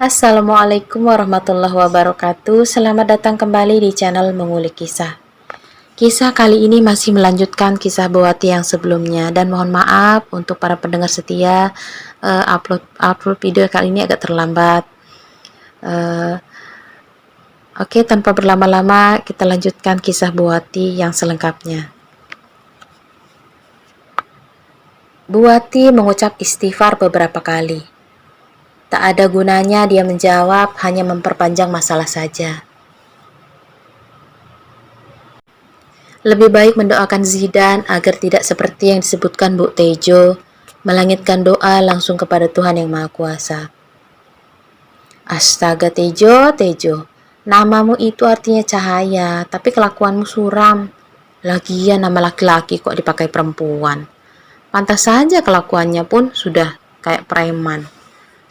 Assalamualaikum warahmatullahi wabarakatuh. Selamat datang kembali di channel Mengulik Kisah. Kisah kali ini masih melanjutkan kisah Buati yang sebelumnya, dan mohon maaf untuk para pendengar setia, upload video kali ini agak terlambat. Oke, tanpa berlama-lama kita lanjutkan kisah Buati yang selengkapnya. Buati mengucap istighfar beberapa kali. Tak ada gunanya dia menjawab, hanya memperpanjang masalah saja. Lebih baik mendoakan Zidan agar tidak seperti yang disebutkan Bu Tejo, melangitkan doa langsung kepada Tuhan Yang Maha Kuasa. Astaga Tejo, namamu itu artinya cahaya, tapi kelakuanmu suram. Lagian nama laki-laki kok dipakai perempuan. Pantas saja kelakuannya pun sudah kayak preman,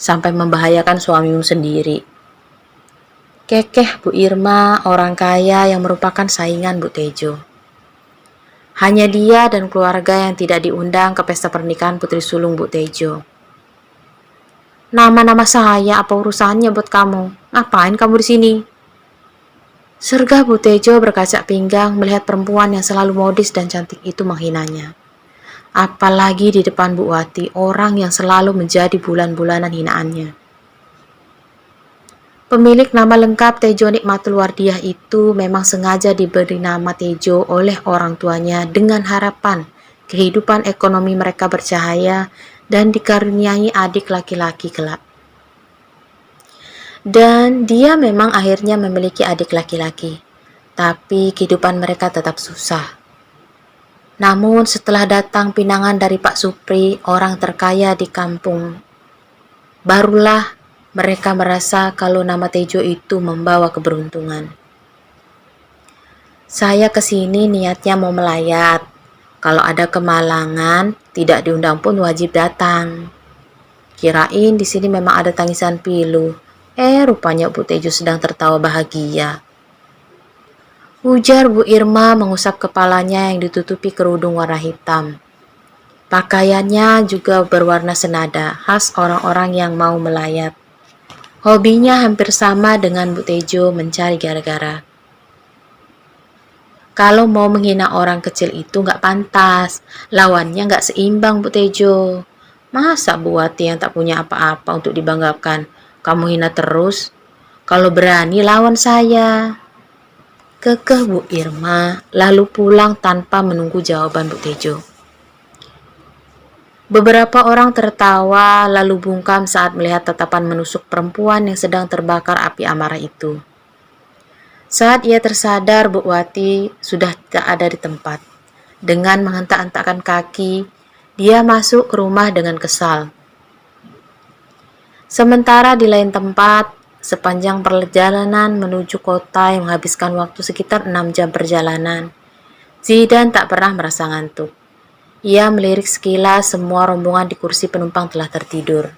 sampai membahayakan suamimu sendiri. Kekeh Bu Irma, orang kaya yang merupakan saingan Bu Tejo. Hanya dia dan keluarga yang tidak diundang ke pesta pernikahan putri sulung Bu Tejo. Nama-nama saya apa urusannya buat kamu? Ngapain kamu di sini? Sergah Bu Tejo berkaca pinggang melihat perempuan yang selalu modis dan cantik itu menghinanya. Apalagi di depan Bu Wati, orang yang selalu menjadi bulan-bulanan hinaannya. Pemilik nama lengkap Tejo Nikmatul Wardiah itu memang sengaja diberi nama Tejo oleh orang tuanya dengan harapan kehidupan ekonomi mereka bercahaya dan dikaruniai adik laki-laki kelak. Dan dia memang akhirnya memiliki adik laki-laki, tapi kehidupan mereka tetap susah. Namun setelah datang pinangan dari Pak Supri, orang terkaya di kampung, barulah mereka merasa kalau nama Tejo itu membawa keberuntungan. Saya kesini niatnya mau melayat. Kalau ada kemalangan, tidak diundang pun wajib datang. Kirain di sini memang ada tangisan pilu. Rupanya Bu Tejo sedang tertawa bahagia. Ujar Bu Irma mengusap kepalanya yang ditutupi kerudung warna hitam. Pakaiannya juga berwarna senada, khas orang-orang yang mau melayat. Hobinya hampir sama dengan Bu Tejo, mencari gara-gara. Kalau mau menghina orang kecil itu nggak pantas, lawannya nggak seimbang Bu Tejo. Masa Bu Wati yang tak punya apa-apa untuk dibanggakan, kamu hina terus? Kalau berani lawan saya. Kekeh Bu Irma, lalu pulang tanpa menunggu jawaban Bu Tejo. Beberapa orang tertawa lalu bungkam saat melihat tatapan menusuk perempuan yang sedang terbakar api amarah itu. Saat ia tersadar, Bu Wati sudah tidak ada di tempat. Dengan menghentak-hentakkan kaki, dia masuk ke rumah dengan kesal. Sementara di lain tempat, sepanjang perjalanan menuju kota yang menghabiskan waktu sekitar 6 jam perjalanan, Zidan tak pernah merasa ngantuk. Ia melirik sekilas semua rombongan di kursi penumpang telah tertidur.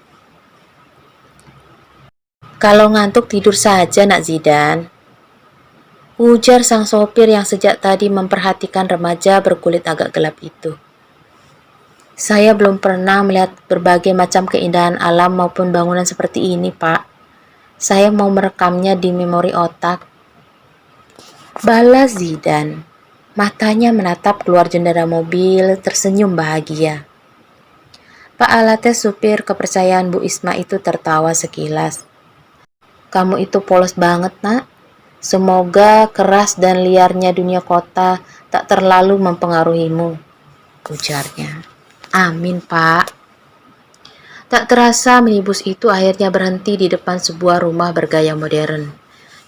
Kalau ngantuk tidur saja nak Zidan, ujar sang sopir yang sejak tadi memperhatikan remaja berkulit agak gelap itu. Saya belum pernah melihat berbagai macam keindahan alam maupun bangunan seperti ini, Pak. Saya mau merekamnya di memori otak. Balas Zidan. Matanya menatap keluar jendela mobil, tersenyum bahagia. Pak Alates, supir kepercayaan Bu Isma itu tertawa sekilas. Kamu itu polos banget, nak. Semoga keras dan liarnya dunia kota tak terlalu mempengaruhimu, ujarnya. Amin, Pak. Tak terasa minibus itu akhirnya berhenti di depan sebuah rumah bergaya modern.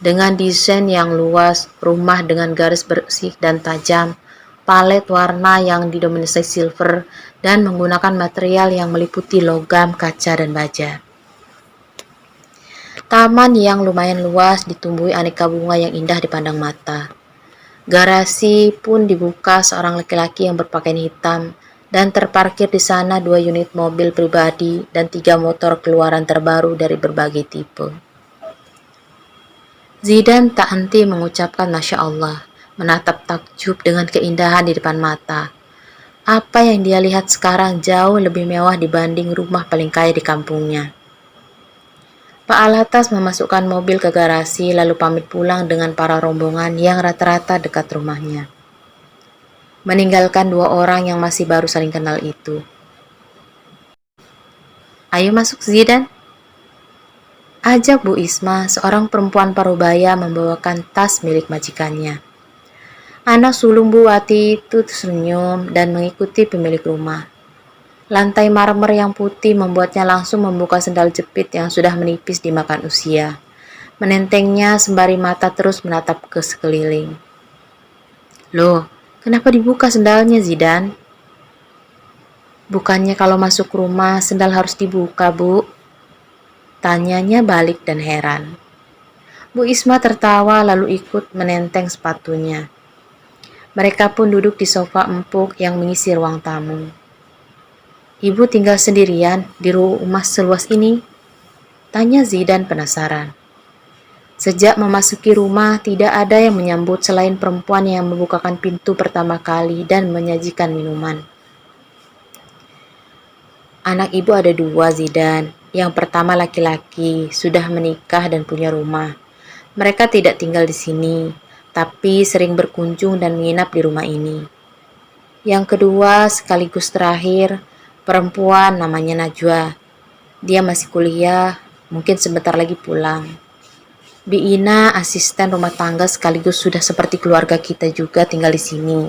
Dengan desain yang luas, rumah dengan garis bersih dan tajam, palet warna yang didominasi silver, dan menggunakan material yang meliputi logam, kaca, dan baja. Taman yang lumayan luas ditumbuhi aneka bunga yang indah dipandang mata. Garasi pun dibuka seorang laki-laki yang berpakaian hitam, dan terparkir di sana 2 unit mobil pribadi dan 3 motor keluaran terbaru dari berbagai tipe. Zidan tak henti mengucapkan Masya Allah, menatap takjub dengan keindahan di depan mata. Apa yang dia lihat sekarang jauh lebih mewah dibanding rumah paling kaya di kampungnya. Pak Alatas memasukkan mobil ke garasi lalu pamit pulang dengan para rombongan yang rata-rata dekat rumahnya. Meninggalkan dua orang yang masih baru saling kenal itu. Ayo masuk Zidan. Ajak Bu Isma, seorang perempuan parubaya membawakan tas milik majikannya. Anak sulung Bu Wati itu tersenyum dan mengikuti pemilik rumah. Lantai marmer yang putih membuatnya langsung membuka sendal jepit yang sudah menipis dimakan usia. Menentengnya sembari mata terus menatap ke sekeliling. Loh, kenapa dibuka sendalnya Zidan? Bukannya kalau masuk rumah sendal harus dibuka, Bu? Tanyanya balik dan heran. Bu Isma tertawa lalu ikut menenteng sepatunya. Mereka pun duduk di sofa empuk yang mengisi ruang tamu. Ibu tinggal sendirian di rumah seluas ini? Tanya Zidan penasaran. Sejak memasuki rumah, tidak ada yang menyambut selain perempuan yang membukakan pintu pertama kali dan menyajikan minuman. Anak ibu ada dua, Zidan. Yang pertama laki-laki, sudah menikah dan punya rumah. Mereka tidak tinggal di sini, tapi sering berkunjung dan menginap di rumah ini. Yang kedua, sekaligus terakhir, perempuan namanya Najwa. Dia masih kuliah, mungkin sebentar lagi pulang. Bi Ina, asisten rumah tangga sekaligus sudah seperti keluarga kita juga tinggal di sini.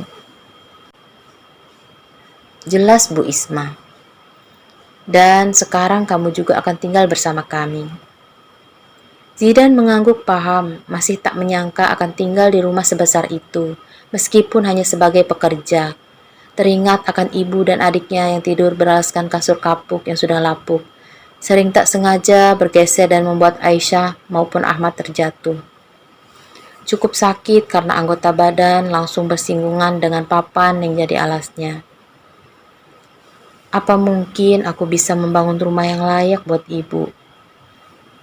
Jelas Bu Isma. Dan sekarang kamu juga akan tinggal bersama kami. Zidan mengangguk paham, masih tak menyangka akan tinggal di rumah sebesar itu, meskipun hanya sebagai pekerja. Teringat akan ibu dan adiknya yang tidur beralaskan kasur kapuk yang sudah lapuk. Sering tak sengaja bergeser dan membuat Aisyah maupun Ahmad terjatuh. Cukup sakit karena anggota badan langsung bersinggungan dengan papan yang jadi alasnya. Apa mungkin aku bisa membangun rumah yang layak buat ibu?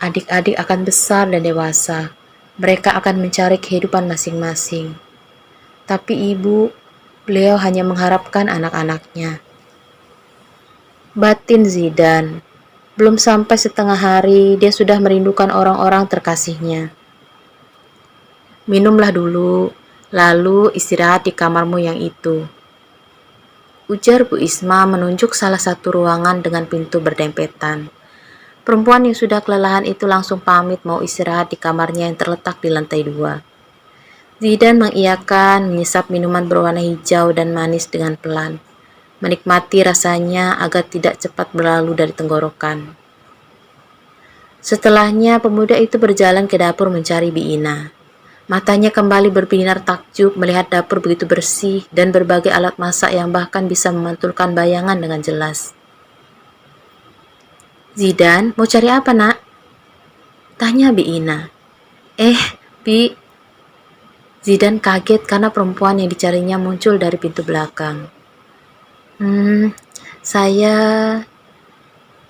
Adik-adik akan besar dan dewasa. Mereka akan mencari kehidupan masing-masing. Tapi ibu, beliau hanya mengharapkan anak-anaknya. Batin Zidan. Belum sampai setengah hari, dia sudah merindukan orang-orang terkasihnya. Minumlah dulu, lalu istirahat di kamarmu yang itu. Ujar Bu Isma menunjuk salah satu ruangan dengan pintu berdempetan. Perempuan yang sudah kelelahan itu langsung pamit mau istirahat di kamarnya yang terletak di lantai 2. Zidan mengiyakan, menyesap minuman berwarna hijau dan manis dengan pelan, menikmati rasanya agar tidak cepat berlalu dari tenggorokan. Setelahnya, pemuda itu berjalan ke dapur mencari Bi Ina. Matanya kembali berbinar takjub melihat dapur begitu bersih dan berbagai alat masak yang bahkan bisa memantulkan bayangan dengan jelas. Zidan, mau cari apa, Nak? Tanya Bi Ina. Bi. Zidan kaget karena perempuan yang dicarinya muncul dari pintu belakang. Saya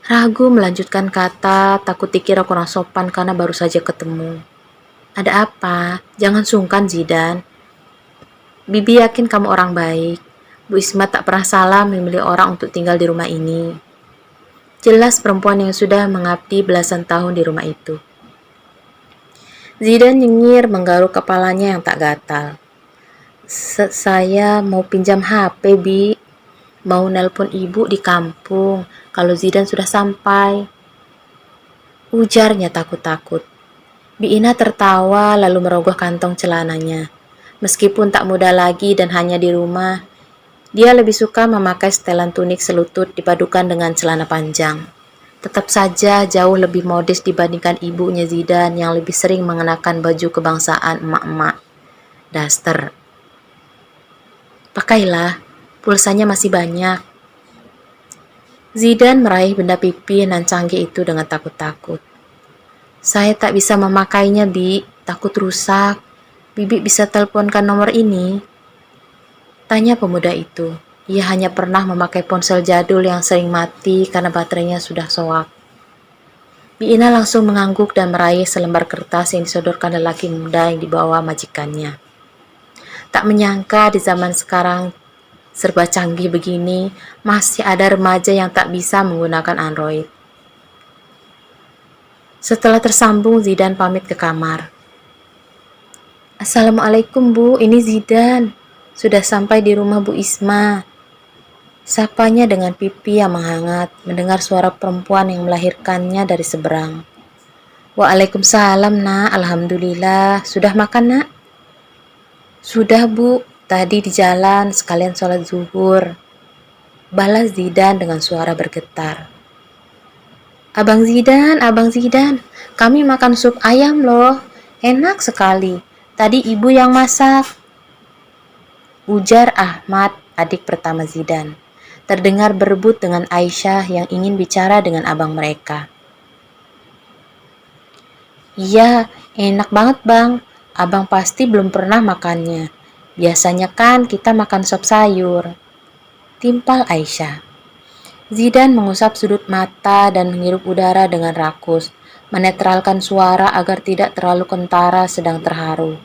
ragu melanjutkan kata, takut dikira kurang sopan karena baru saja ketemu. Ada apa? Jangan sungkan, Zidan. Bibi yakin kamu orang baik. Bu Isma tak pernah salah memilih orang untuk tinggal di rumah ini. Jelas perempuan yang sudah mengabdi belasan tahun di rumah itu. Zidan nyengir menggaruk kepalanya yang tak gatal. Saya mau pinjam HP, Bi. Mau nelpon ibu di kampung kalau Zidan sudah sampai. Ujarnya takut-takut. Bi Ina tertawa lalu merogoh kantong celananya. Meskipun tak muda lagi dan hanya di rumah, dia lebih suka memakai setelan tunik selutut dipadukan dengan celana panjang. Tetap saja jauh lebih modis dibandingkan ibunya Zidan yang lebih sering mengenakan baju kebangsaan emak-emak. Daster. Pakailah, pulsanya masih banyak. Zidan meraih benda pipi nan canggih itu dengan takut-takut. Saya tak bisa memakainya, Bi. Takut rusak. Bibi bisa teleponkan nomor ini? Tanya pemuda itu. Ia hanya pernah memakai ponsel jadul yang sering mati karena baterainya sudah soak. Bi Ina langsung mengangguk dan meraih selembar kertas yang disodorkan lelaki muda yang dibawa majikannya. Tak menyangka di zaman sekarang serba canggih begini, masih ada remaja yang tak bisa menggunakan Android. Setelah tersambung, Zidan pamit ke kamar. Assalamualaikum Bu, ini Zidan. Sudah sampai di rumah Bu Isma. Sapanya dengan pipi yang menghangat, mendengar suara perempuan yang melahirkannya dari seberang. Waalaikumsalam nak, alhamdulillah. Sudah makan nak? Sudah Bu, tadi di jalan sekalian sholat zuhur. Balas Zidan dengan suara bergetar. Abang Zidan, kami makan sup ayam loh. Enak sekali. Tadi ibu yang masak. Ujar Ahmad, adik pertama Zidan. Terdengar berebut dengan Aisyah yang ingin bicara dengan abang mereka. Iya, enak banget bang. Abang pasti belum pernah makannya. Biasanya kan kita makan sop sayur. Timpal Aisyah. Zidan mengusap sudut mata dan menghirup udara dengan rakus, menetralkan suara agar tidak terlalu kentara sedang terharu.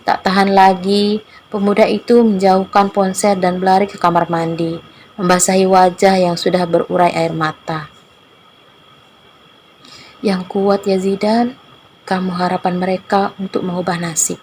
Tak tahan lagi, pemuda itu menjauhkan ponsel dan berlari ke kamar mandi, membasahi wajah yang sudah berurai air mata. Yang kuat ya Zidan, kamu harapan mereka untuk mengubah nasib.